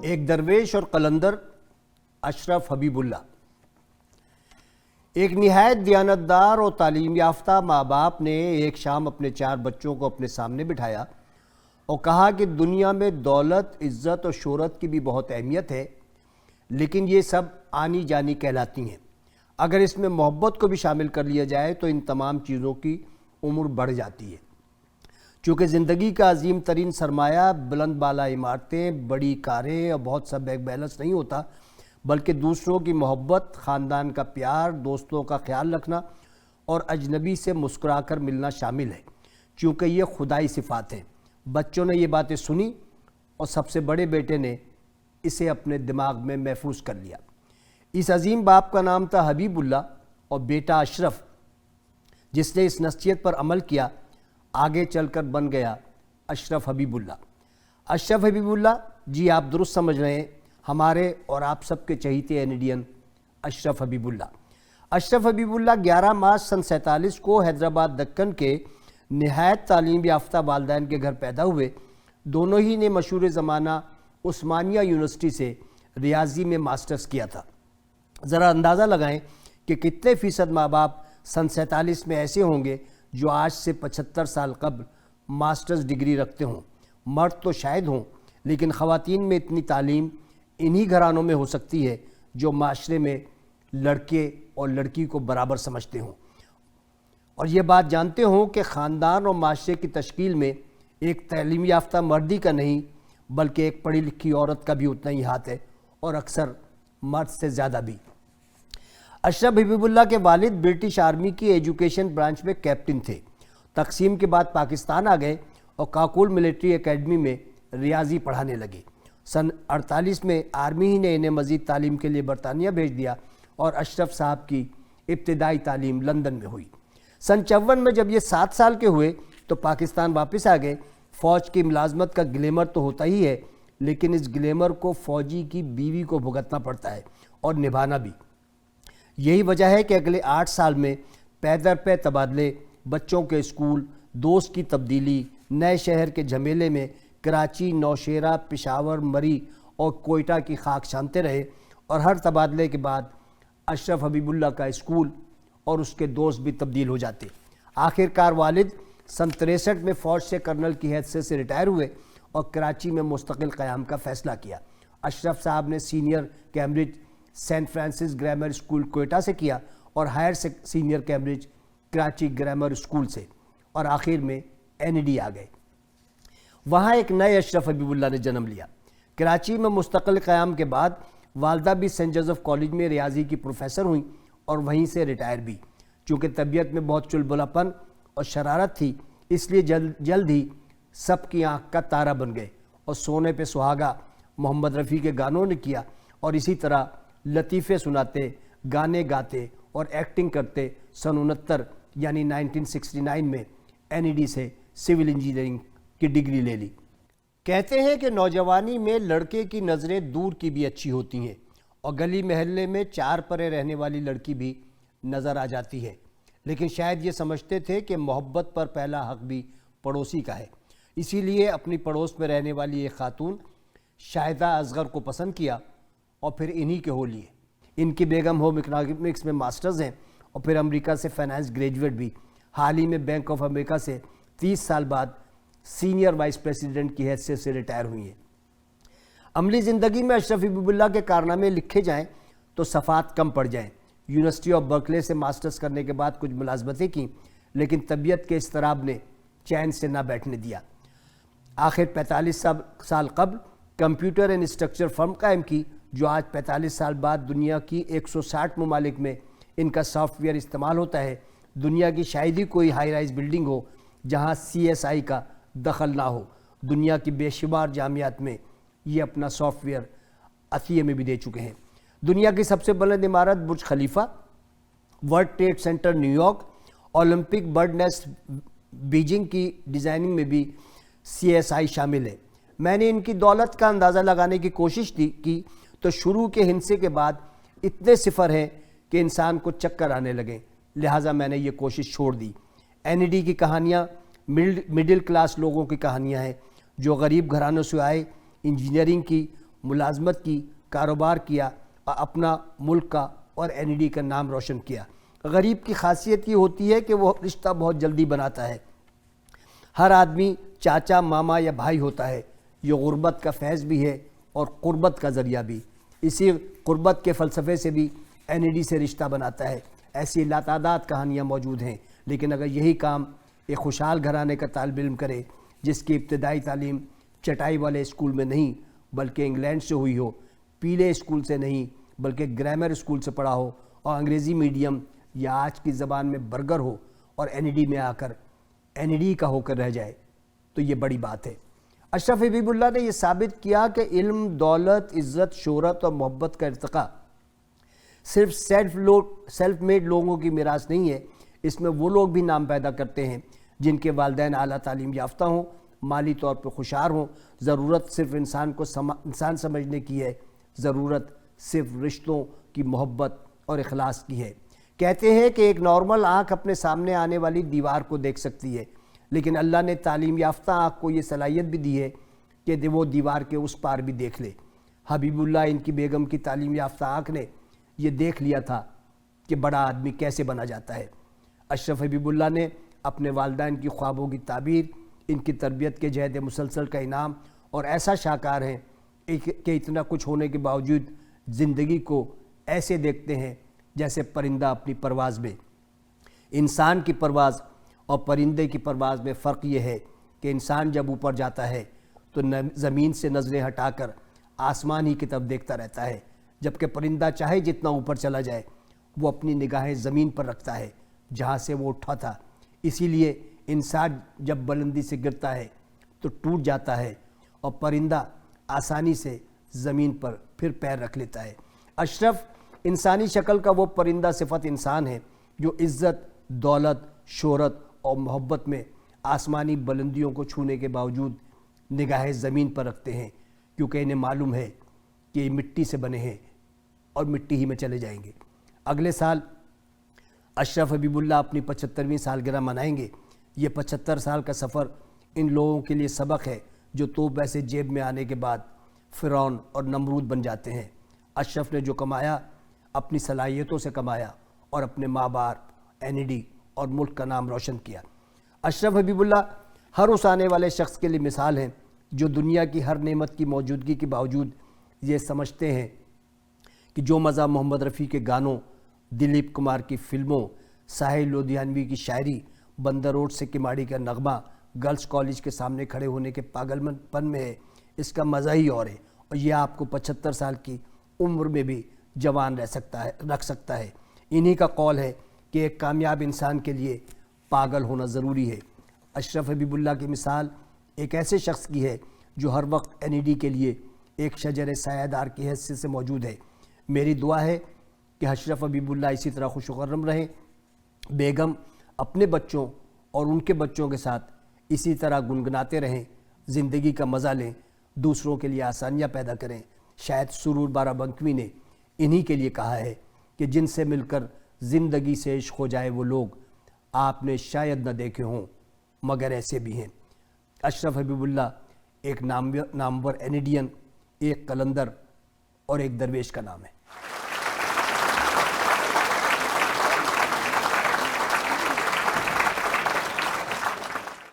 ایک درویش اور قلندر اشرف حبیب اللہ ایک نہایت دیانتدار اور تعلیم یافتہ ماں باپ نے ایک شام اپنے 4 بچوں کو اپنے سامنے بٹھایا اور کہا کہ دنیا میں دولت، عزت اور شہرت کی بھی بہت اہمیت ہے، لیکن یہ سب آنی جانی کہلاتی ہیں۔ اگر اس میں محبت کو بھی شامل کر لیا جائے تو ان تمام چیزوں کی عمر بڑھ جاتی ہے۔ چونکہ زندگی کا عظیم ترین سرمایہ بلند بالا عمارتیں، بڑی کاریں اور بہت سا بینک بیلنس نہیں ہوتا، بلکہ دوسروں کی محبت، خاندان کا پیار، دوستوں کا خیال رکھنا اور اجنبی سے مسکرا کر ملنا شامل ہے، چونکہ یہ خدائی صفات ہیں۔ بچوں نے یہ باتیں سنی اور سب سے بڑے بیٹے نے اسے اپنے دماغ میں محفوظ کر لیا۔ اس عظیم باپ کا نام تھا حبیب اللہ اور بیٹا اشرف، جس نے اس نصیحت پر عمل کیا، آگے چل کر بن گیا اشرف حبیب اللہ۔ اشرف حبیب اللہ، جی آپ درست سمجھ رہے ہیں، ہمارے اور آپ سب کے چہیتے انڈین اشرف حبیب اللہ۔ اشرف حبیب اللہ 11 مارچ سن 47 کو حیدرآباد دکن کے نہایت تعلیم یافتہ والدین کے گھر پیدا ہوئے۔ دونوں ہی نے مشہور زمانہ عثمانیہ یونیورسٹی سے ریاضی میں ماسٹرز کیا تھا۔ ذرا اندازہ لگائیں کہ کتنے فیصد ماں باپ سن 47 میں ایسے ہوں گے جو آج سے 75 سال قبل ماسٹرز ڈگری رکھتے ہوں۔ مرد تو شاید ہوں، لیکن خواتین میں اتنی تعلیم انہی گھرانوں میں ہو سکتی ہے جو معاشرے میں لڑکے اور لڑکی کو برابر سمجھتے ہوں، اور یہ بات جانتے ہوں کہ خاندان اور معاشرے کی تشکیل میں ایک تعلیم یافتہ مردی کا نہیں بلکہ ایک پڑھی لکھی عورت کا بھی اتنا ہی ہاتھ ہے، اور اکثر مرد سے زیادہ بھی۔ اشرف حبیب اللہ کے والد برٹش آرمی کی ایجوکیشن برانچ میں کیپٹن تھے۔ تقسیم کے بعد پاکستان آ گئے اور کاکول ملٹری اکیڈمی میں ریاضی پڑھانے لگے۔ سن 48 میں آرمی ہی نے انہیں مزید تعلیم کے لیے برطانیہ بھیج دیا اور اشرف صاحب کی ابتدائی تعلیم لندن میں ہوئی۔ سن 54 میں جب یہ 7 سال کے ہوئے تو پاکستان واپس آ گئے۔ فوج کی ملازمت کا گلیمر تو ہوتا ہی ہے، لیکن اس گلیمر کو فوجی کی بیوی کو بھگتنا پڑتا ہے اور نبھانا بھی۔ یہی وجہ ہے کہ اگلے 8 سال میں پے در پے تبادلے، بچوں کے اسکول، دوست کی تبدیلی، نئے شہر کے جھمیلے میں کراچی، نوشہرہ، پشاور، مری اور کوئٹہ کی خاک چھانتے رہے، اور ہر تبادلے کے بعد اشرف حبیب اللہ کا اسکول اور اس کے دوست بھی تبدیل ہو جاتے۔ آخر کار والد سن 63 میں فوج سے کرنل کی حیثیت سے ریٹائر ہوئے اور کراچی میں مستقل قیام کا فیصلہ کیا۔ اشرف صاحب نے senior Cambridge Saint Francis Grammar School Quetta سے کیا اور higher senior Cambridge Karachi Grammar School سے، اور آخر میں ND آ گئے۔ وہاں ایک نئے اشرف حبیب اللہ نے جنم لیا۔ کراچی میں مستقل قیام کے بعد والدہ بھی سینٹ جوزف کالج میں ریاضی کی پروفیسر ہوئیں اور وہیں سے ریٹائر بھی۔ چونکہ طبیعت میں بہت چلبلاپن اور شرارت تھی، اس لیے جلد ہی سب کی آنکھ کا تارہ بن گئے اور سونے پہ سہاگا محمد رفیع کے گانوں نے کیا، اور اسی طرح لطیفے سناتے، گانے گاتے اور ایکٹنگ کرتے سن 69 یعنی 1969 میں ND سے سول انجینئرنگ کی ڈگری لے لی۔ کہتے ہیں کہ نوجوانی میں لڑکے کی نظریں دور کی بھی اچھی ہوتی ہیں، اور گلی محلے میں 4 پرے رہنے والی لڑکی بھی نظر آ جاتی ہے، لیکن شاید یہ سمجھتے تھے کہ محبت پر پہلا حق بھی پڑوسی کا ہے۔ اسی لیے اپنی پڑوس میں رہنے والی ایک خاتون شاہدہ اصغر کو پسند کیا اور پھر انہی کے ہو لیے۔ ان کی بیگم ہوم اکنامکس میں ماسٹرز ہیں اور پھر امریکہ سے فائنانس گریجویٹ بھی۔ حال ہی میں بینک آف امریکہ سے 30 سال بعد سینئر وائس پریزیڈنٹ کی حیثیت سے ریٹائر ہوئی ہیں۔ عملی زندگی میں اشرف حبیب اللہ کے کارنامے لکھے جائیں تو صفحات کم پڑ جائیں۔ یونیورسٹی آف برکلے سے ماسٹرز کرنے کے بعد کچھ ملازمتیں کیں، لیکن طبیعت کے اضطراب نے چین سے نہ بیٹھنے دیا۔ آخر 45 سال قبل کمپیوٹر اینڈ اسٹرکچر فرم قائم کی، جو آج 45 سال بعد دنیا کی 160 ممالک میں ان کا سافٹ ویئر استعمال ہوتا ہے۔ دنیا کی شاید ہی کوئی ہائی رائز بلڈنگ ہو جہاں CSI کا دخل نہ ہو۔ دنیا کی بے شمار جامعات میں یہ اپنا سافٹ ویئر عطیے میں بھی دے چکے ہیں۔ دنیا کی سب سے بلند عمارت Burj Khalifa, World Trade Center New York, Olympic Bird Nest Beijing کی ڈیزائننگ میں بھی CSI شامل ہے۔ میں نے ان کی دولت کا اندازہ لگانے کی کوشش کی تو شروع کے ہندسے کے بعد اتنے صفر ہیں کہ انسان کو چکر آنے لگے، لہٰذا میں نے یہ کوشش چھوڑ دی۔ ND کی کہانیاں مڈل کلاس لوگوں کی کہانیاں ہیں جو غریب گھرانوں سے آئے، انجینئرنگ کی، ملازمت کی، کاروبار کیا اور اپنا ملک کا اور NED کا نام روشن کیا۔ غریب کی خاصیت یہ ہوتی ہے کہ وہ رشتہ بہت جلدی بناتا ہے۔ ہر آدمی چاچا، ماما یا بھائی ہوتا ہے۔ یہ غربت کا فیض بھی ہے اور قربت کا ذریعہ بھی۔ اسی قربت کے فلسفے سے بھی NED سے رشتہ بناتا ہے۔ ایسی لاتعداد کہانیاں موجود ہیں، لیکن اگر یہی کام ایک خوشحال گھرانے کا طالب علم کرے جس کی ابتدائی تعلیم چٹائی والے اسکول میں نہیں بلکہ انگلینڈ سے ہوئی ہو، پیلے اسکول سے نہیں بلکہ گرامر اسکول سے پڑھا ہو، اور انگریزی میڈیم یا آج کی زبان میں برگر ہو، اور NED میں آ کر NED کا ہو کر رہ جائے، تو یہ بڑی بات ہے۔ اشرف حبیب اللہ نے یہ ثابت کیا کہ علم، دولت، عزت، شہرت اور محبت کا ارتقاء صرف سیلف میڈ لوگوں کی میراث نہیں ہے۔ اس میں وہ لوگ بھی نام پیدا کرتے ہیں جن کے والدین اعلیٰ تعلیم یافتہ ہوں، مالی طور پر خوشحال ہوں۔ ضرورت صرف انسان سمجھنے کی ہے، ضرورت صرف رشتوں کی محبت اور اخلاص کی ہے۔ کہتے ہیں کہ ایک نارمل آنکھ اپنے سامنے آنے والی دیوار کو دیکھ سکتی ہے، لیکن اللہ نے تعلیم یافتہ آنکھ کو یہ صلاحیت بھی دی ہے کہ وہ دیوار کے اس پار بھی دیکھ لے۔ حبیب اللہ ان کی بیگم کی تعلیم یافتہ آنکھ نے یہ دیکھ لیا تھا کہ بڑا آدمی کیسے بنا جاتا ہے۔ اشرف حبیب اللہ نے اپنے والدین کی خوابوں کی تعبیر، ان کی تربیت کے جہد مسلسل کا انعام، اور ایسا شاکار ہیں کہ اتنا کچھ ہونے کے باوجود زندگی کو ایسے دیکھتے ہیں جیسے پرندہ اپنی پرواز میں۔ انسان کی پرواز اور پرندے کی پرواز میں فرق یہ ہے کہ انسان جب اوپر جاتا ہے تو زمین سے نظریں ہٹا کر آسمان ہی کی طرف دیکھتا رہتا ہے، جبکہ پرندہ چاہے جتنا اوپر چلا جائے وہ اپنی نگاہیں زمین پر رکھتا ہے جہاں سے وہ اٹھا تھا۔ اسی لیے انسان جب بلندی سے گرتا ہے تو ٹوٹ جاتا ہے، اور پرندہ آسانی سے زمین پر پھر پیر رکھ لیتا ہے۔ اشرف انسانی شکل کا وہ پرندہ صفت انسان ہے جو عزت، دولت، شہرت اور محبت میں آسمانی بلندیوں کو چھونے کے باوجود نگاہیں زمین پر رکھتے ہیں، کیونکہ انہیں معلوم ہے کہ یہ مٹی سے بنے ہیں اور مٹی ہی میں چلے جائیں گے۔ اگلے سال اشرف حبیب اللہ اپنی 75ویں سالگرہ منائیں گے۔ یہ 75 سال کا سفر ان لوگوں کے لیے سبق ہے جو تو پیسے جیب میں آنے کے بعد فرعون اور نمرود بن جاتے ہیں۔ اشرف نے جو کمایا اپنی صلاحیتوں سے کمایا اور اپنے ماں باپ، NED اور ملک کا نام روشن کیا۔ اشرف حبیب اللہ ہر اس آنے والے شخص کے لیے مثال ہیں جو دنیا کی ہر نعمت کی موجودگی کے باوجود یہ سمجھتے ہیں کہ جو مزہ محمد رفیع کے گانوں، دلیپ کمار کی فلموں، ساحل لدھیانوی کی شاعری، بندر روڈ سے کماڑی کا نغمہ، گرلز کالج کے سامنے کھڑے ہونے کے پاگل پن میں ہے، اس کا مزہ ہی اور ہے، اور یہ آپ کو 75 سال کی عمر میں بھی جوان رکھ سکتا ہے۔ انہی کا قول ہے کہ ایک کامیاب انسان کے لیے پاگل ہونا ضروری ہے۔ اشرف حبیب اللہ کی مثال ایک ایسے شخص کی ہے جو ہر وقت NED کے لیے ایک شجر سایہ دار کی حیثیت سے موجود ہے۔ میری دعا ہے کہ اشرف حبیب اللہ اسی طرح خوش و خرم رہیں، بیگم اپنے بچوں اور ان کے بچوں کے ساتھ اسی طرح گنگناتے رہیں، زندگی کا مزہ لیں، دوسروں کے لیے آسانیاں پیدا کریں۔ شاید سرور بارہ بنکوی نے انہی کے لیے کہا ہے کہ جن سے مل کر زندگی سے عشق ہو جائے وہ لوگ آپ نے شاید نہ دیکھے ہوں مگر ایسے بھی ہیں۔ اشرف حبیب اللہ ایک نامور NEDین، ایک قلندر اور ایک درویش کا نام ہے۔